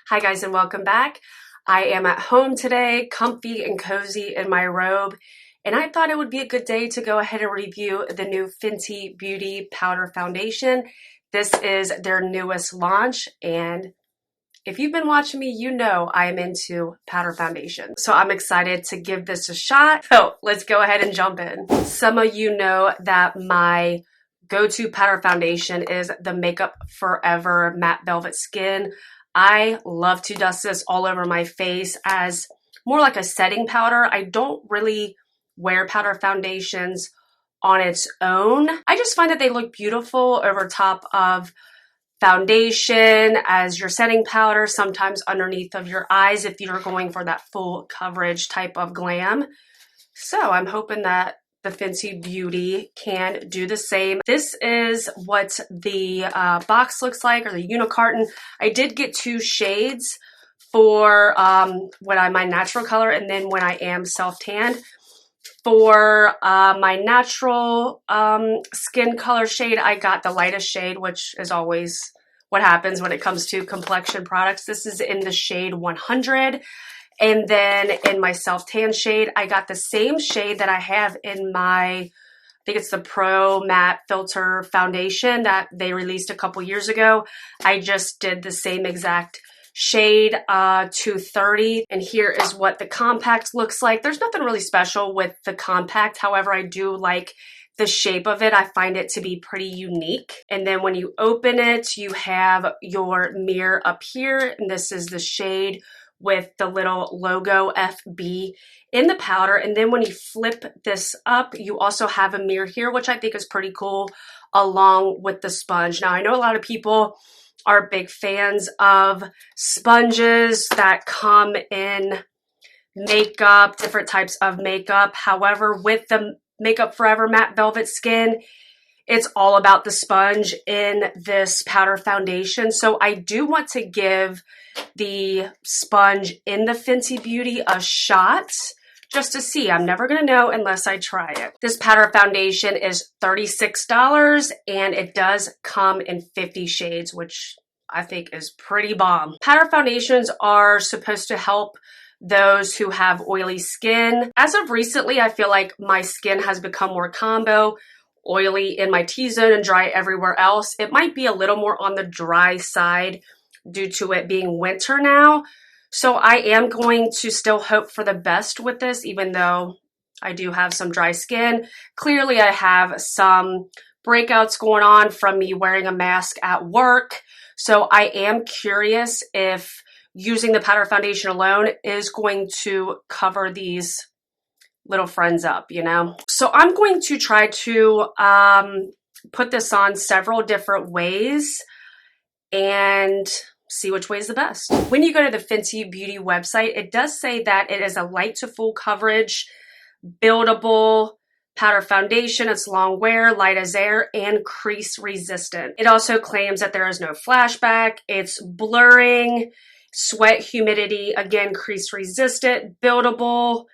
Hi guys and welcome back. I am at home today, comfy and cozy in my robe, and I thought it would be a good day to go ahead and review the new Fenty Beauty Powder Foundation. This is their newest launch, and if you've been watching me, you know I'm into powder foundation. So I'm excited to give this a shot. So let's go ahead and jump in. Some of you know that my go-to powder foundation is the Makeup Forever Matte Velvet Skin. I love to dust this all over my face as more like a setting powder. I don't really wear powder foundations on its own. I just find that they look beautiful over top of foundation as your setting powder, sometimes underneath of your eyes if you're going for that full coverage type of glam. So I'm hoping that the Fenty Beauty can do the same. This is what the box looks like, or the unicarton. I did get two shades for when I'm my natural color and then when I am self-tanned. For my natural skin color shade, I got the lightest shade, which is always what happens when it comes to complexion products. This is in the shade 100. And then in my self-tan shade, I got the same shade that I have in my, I think it's the Pro Matte Filt'r foundation that they released a couple years ago. I just did the same exact shade, 230. And here is what the compact looks like. There's nothing really special with the compact. However, I do like the shape of it. I find it to be pretty unique. And then when you open it, you have your mirror up here. And this is the shade with the little logo FB in the powder. And then when you flip this up, you also have a mirror here, which I think is pretty cool, along with the sponge. Now, I know a lot of people are big fans of sponges that come in makeup, different types of makeup. However, with the Makeup Forever Matte Velvet Skin, it's all about the sponge in this powder foundation. So I do want to give the sponge in the Fenty Beauty a shot just to see. I'm never going to know unless I try it. This powder foundation is $36 and it does come in 50 shades, which I think is pretty bomb. Powder foundations are supposed to help those who have oily skin. As of recently, I feel like my skin has become more combo, oily in my T-zone and dry everywhere else. It might be a little more on the dry side due to it being winter now. So I am going to still hope for the best with this, even though I do have some dry skin. Clearly, I have some breakouts going on from me wearing a mask at work. So I am curious if using the powder foundation alone is going to cover these little friends up, you know? So I'm going to try to put this on several different ways and see which way is the best. When you go to the Fenty Beauty website, it does say that it is a light to full coverage, buildable powder foundation. It's long wear, light as air, and crease resistant. It also claims that there is no flashback, it's blurring, sweat, humidity, again, crease resistant, buildable.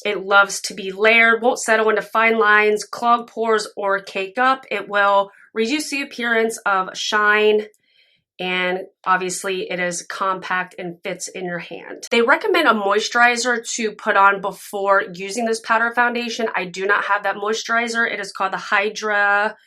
It loves to be layered, won't settle into fine lines, clog pores, or cake up. It will reduce the appearance of shine, and obviously it is compact and fits in your hand. They recommend a moisturizer to put on before using this powder foundation. I do not have that moisturizer. It is called the Hydra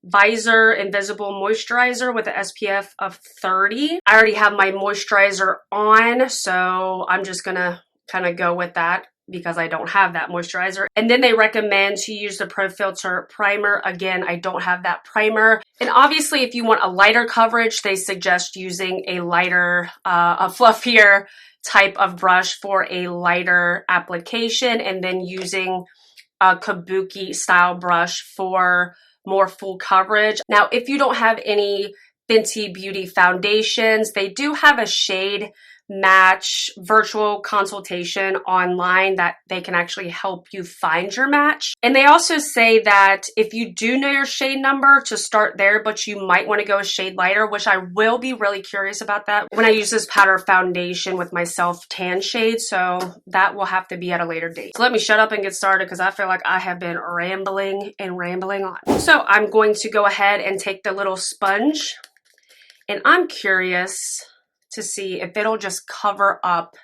Visor Invisible Moisturizer with an SPF of 30. I already have my moisturizer on, so I'm just gonna kind of go with that because I don't have that moisturizer. And then they recommend to use the Pro Filt'r primer. Again, I don't have that primer. And obviously, if you want a lighter coverage, they suggest using a lighter, a fluffier type of brush for a lighter application, and then using a kabuki style brush for more full coverage. Now, if you don't have any Fenty Beauty foundations, they do have a shade match virtual consultation online that they can actually help you find your match. And they also say that if you do know your shade number, to start there, but you might want to go a shade lighter, which I will be really curious about that when I use this powder foundation with my self-tan shade. So that will have to be at a later date. So let me shut up and get started because I feel like I have been rambling and rambling on. So I'm going to go ahead and take the little sponge, and I'm curious to see if it'll just cover up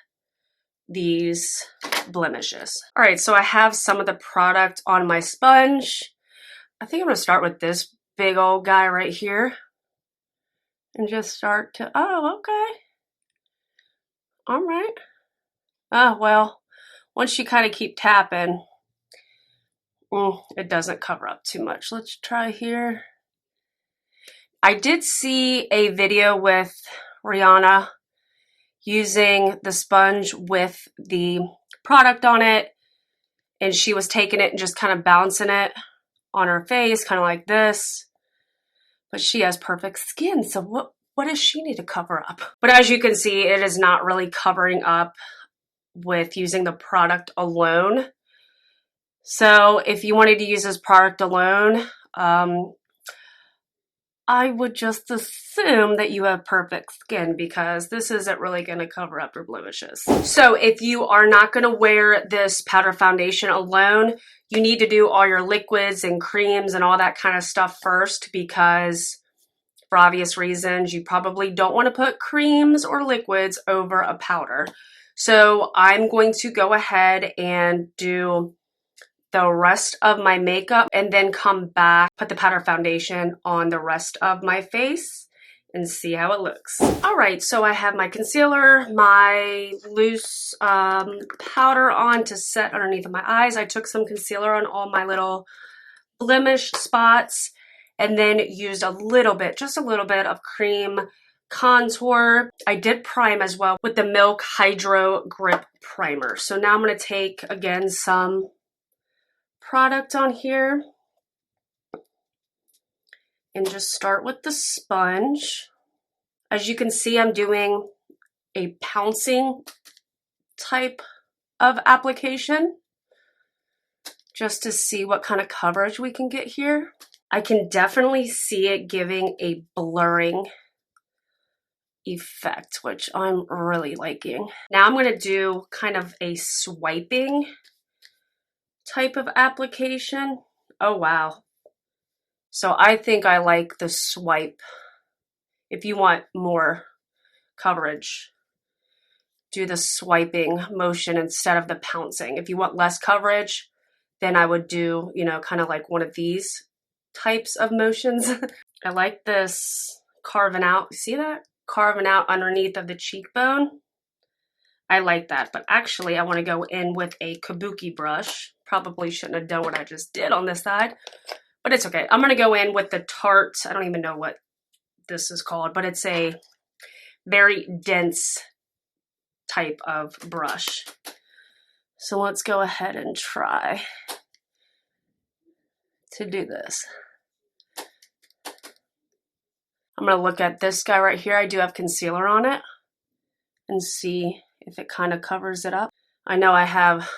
these blemishes. All right, so I have some of the product on my sponge. I think I'm gonna start with this big old guy right here and just start to, oh, okay. All right. Oh, well, once you kind of keep tapping, it doesn't cover up too much. Let's try here. I did see a video with Rihanna using the sponge with the product on it, and she was taking it and just kind of bouncing it on her face, kind of like this. But she has perfect skin, so what does she need to cover up? But as you can see, it is not really covering up with using the product alone. So if you wanted to use this product alone, I would just assume that you have perfect skin, because this isn't really going to cover up your blemishes. So if you are not going to wear this powder foundation alone, you need to do all your liquids and creams and all that kind of stuff first, because for obvious reasons, you probably don't want to put creams or liquids over a powder. So I'm going to go ahead and do the rest of my makeup and then come back, put the powder foundation on the rest of my face and see how it looks. All right, so I have my concealer, my loose powder on to set underneath of my eyes. I took some concealer on all my little blemish spots and then used a little bit, just a little bit of cream contour. I did prime as well with the Milk Hydro Grip Primer. So now I'm gonna take, again, some product on here and just start with the sponge. As you can see, I'm doing a pouncing type of application just to see what kind of coverage we can get here. I can definitely see it giving a blurring effect, which I'm really liking. Now I'm going to do kind of a swiping type of application. Oh, wow. So I think I like the swipe. If you want more coverage, do the swiping motion instead of the pouncing. If you want less coverage, then I would do, you know, kind of like one of these types of motions. I like this carving out. See that? Carving out underneath of the cheekbone. I like that, but actually I want to go in with a kabuki brush. Probably shouldn't have done what I just did on this side, but it's okay. I'm going to go in with the Tarte, I don't even know what this is called, but it's a very dense type of brush. So let's go ahead and try to do this. I'm going to look at this guy right here. I do have concealer on it and see if it kind of covers it up. I know I have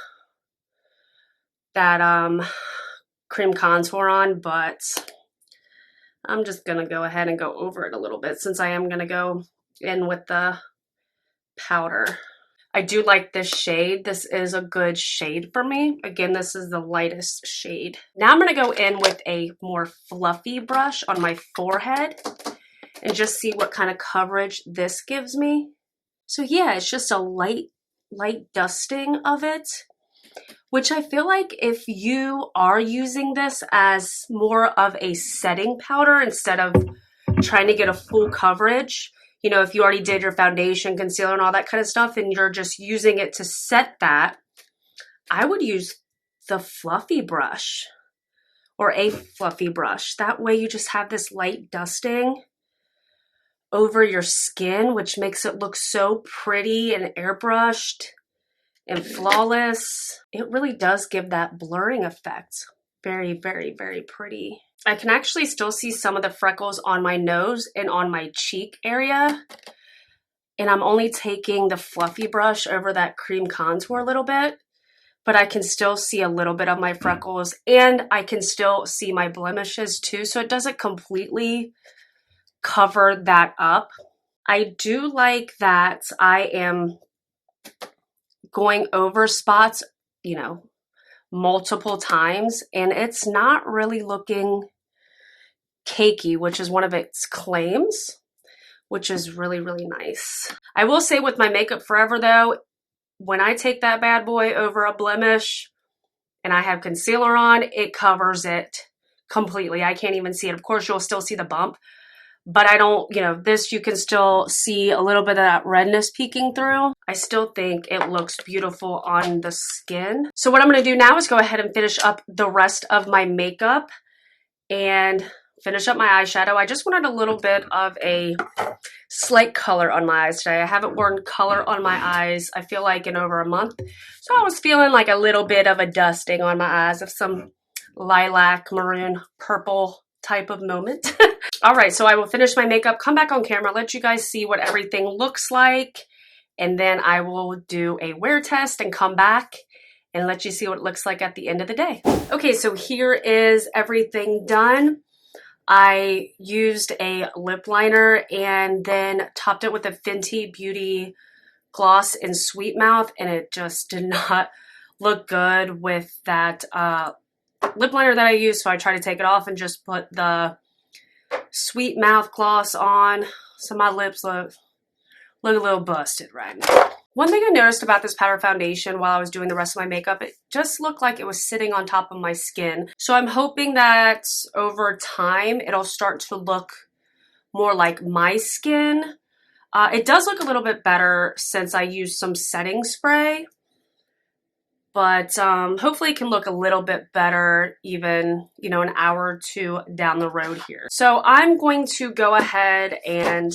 that cream contour on, but I'm just going to go ahead and go over it a little bit since I am going to go in with the powder. I do like this shade. This is a good shade for me. Again, this is the lightest shade. Now I'm going to go in with a more fluffy brush on my forehead and just see what kind of coverage this gives me. So yeah, it's just a light dusting of it, which I feel like if you are using this as more of a setting powder instead of trying to get a full coverage, you know, if you already did your foundation, concealer, and all that kind of stuff, and you're just using it to set that, I would use the fluffy brush or a fluffy brush. That way you just have this light dusting over your skin, which makes it look so pretty and airbrushed and flawless. It really does give that blurring effect. Very, very, very pretty. I can actually still see some of the freckles on my nose and on my cheek area. And I'm only taking the fluffy brush over that cream contour a little bit, but I can still see a little bit of my freckles and I can still see my blemishes too. So it doesn't completely cover that up. I do like that I am going over spots, you know, multiple times, and it's not really looking cakey, which is one of its claims. which is really, really nice. I will say with my Makeup Forever though, when I take that bad boy over a blemish and I have concealer on, it covers it completely. I can't even see it. Of course, you'll still see the bump, but I don't, you know, this you can still see a little bit of that redness peeking through. I still think it looks beautiful on the skin. So what I'm gonna do now is go ahead and finish up the rest of my makeup and finish up my eyeshadow. I just wanted a little bit of a slight color on my eyes today. I haven't worn color on my eyes, I feel like, in over a month. So I was feeling like a little bit of a dusting on my eyes of some lilac, maroon, purple type of moment. All right, so I will finish my makeup, come back on camera, let you guys see what everything looks like, and then I will do a wear test and come back and let you see what it looks like at the end of the day. Okay, so here is everything done. I used a lip liner and then topped it with a Fenty Beauty gloss in Sweet Mouth, and it just did not look good with that lip liner that I used, so I tried to take it off and just put the Sweet Mouth gloss on. So my lips look a little busted right now. One thing I noticed about this powder foundation while I was doing the rest of my makeup, it just looked like it was sitting on top of my skin. So I'm hoping that over time it'll start to look more like my skin. It does look a little bit better since I used some setting spray, but hopefully it can look a little bit better even, you know, an hour or two down the road here. So I'm going to go ahead and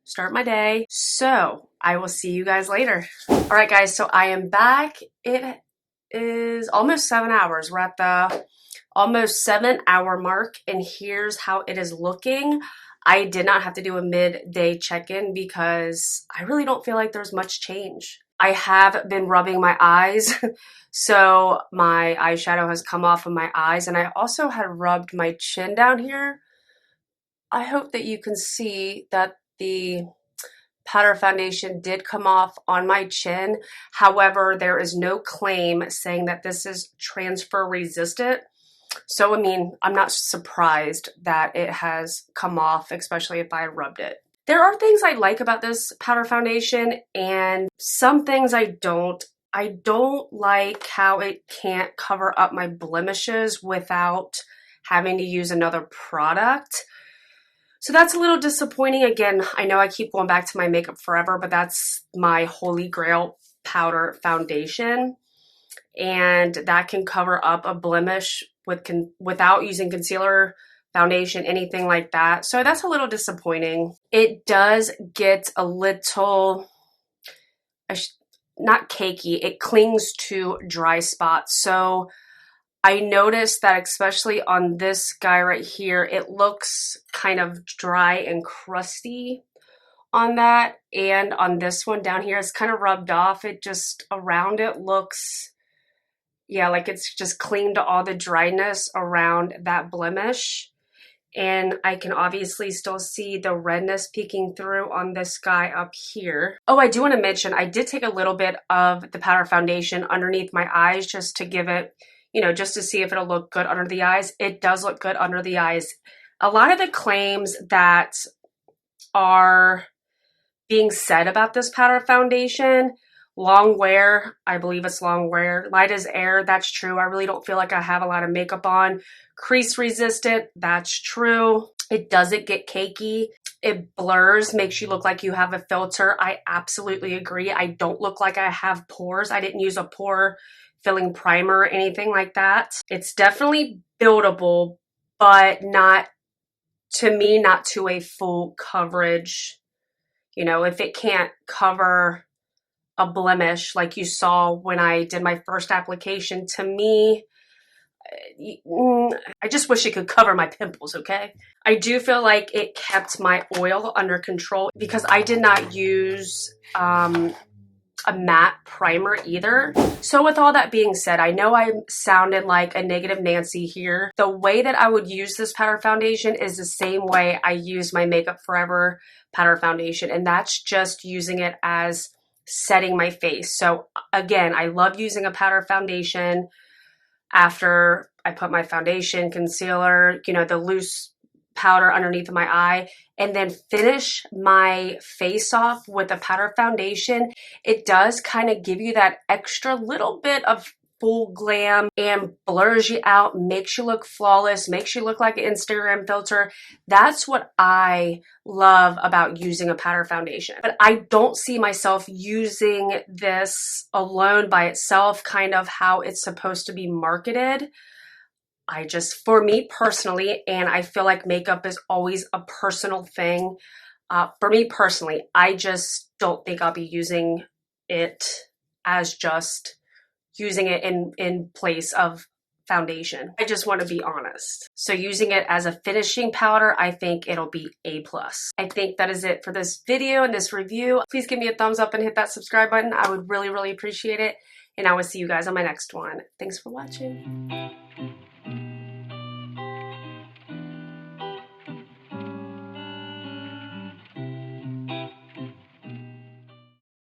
start my day. So I will see you guys later. All right, guys, so I am back. It is almost 7 hours. We're at the almost 7-hour mark, and here's how it is looking. I did not have to do a midday check-in because I really don't feel like there's much change. I have been rubbing my eyes, so my eyeshadow has come off of my eyes, and I also had rubbed my chin down here. I hope that you can see that the powder foundation did come off on my chin. However, there is no claim saying that this is transfer resistant. So, I mean, I'm not surprised that it has come off, especially if I rubbed it. There are things I like about this powder foundation and some things I don't. I don't like how it can't cover up my blemishes without having to use another product. So that's a little disappointing. Again, I know I keep going back to my Makeup Forever, but that's my holy grail powder foundation. And that can cover up a blemish without using concealer, foundation, anything like that. So that's a little disappointing. It does get a little, not cakey, it clings to dry spots. So I noticed that especially on this guy right here, it looks kind of dry and crusty on that. And on this one down here, it's kind of rubbed off. It just, around it looks, yeah, like it's just cleaned all the dryness around that blemish. And I can obviously still see the redness peeking through on this guy up here. Oh, I do want to mention, I did take a little bit of the powder foundation underneath my eyes just to give it, you know, just to see if it'll look good under the eyes. It does look good under the eyes. A lot of the claims that are being said about this powder foundation, long wear, I believe it's long wear. Light as air, that's true. I really don't feel like I have a lot of makeup on. Crease resistant, that's true. It doesn't get cakey. It blurs, makes you look like you have a filter. I absolutely agree. I don't look like I have pores. I didn't use a pore filling primer or anything like that. It's definitely buildable, but not, to me, not to a full coverage. You know, if it can't cover a blemish like you saw when I did my first application, to me, I just wish it could cover my pimples, okay? I do feel like it kept my oil under control because I did not use a matte primer either. So with all that being said, I know I sounded like a negative Nancy here. The way that I would use this powder foundation is the same way I use my Makeup Forever powder foundation, and that's just using it as setting my face. So again, I love using a powder foundation after I put my foundation, concealer, you know, the loose powder underneath of my eye and then finish my face off with a powder foundation, it does kind of give you that extra little bit of full glam and blurs you out, makes you look flawless, makes you look like an Instagram filter. That's what I love about using a powder foundation. But I don't see myself using this alone by itself, kind of how it's supposed to be marketed. For me personally, and I feel like makeup is always a personal thing. For me personally, I just don't think I'll be using it as just using it in place of foundation. I just want to be honest. So using it as a finishing powder, I think it'll be A+. I think that is it for this video and this review. Please give me a thumbs up and hit that subscribe button. I would really, really appreciate it. And I will see you guys on my next one. Thanks for watching.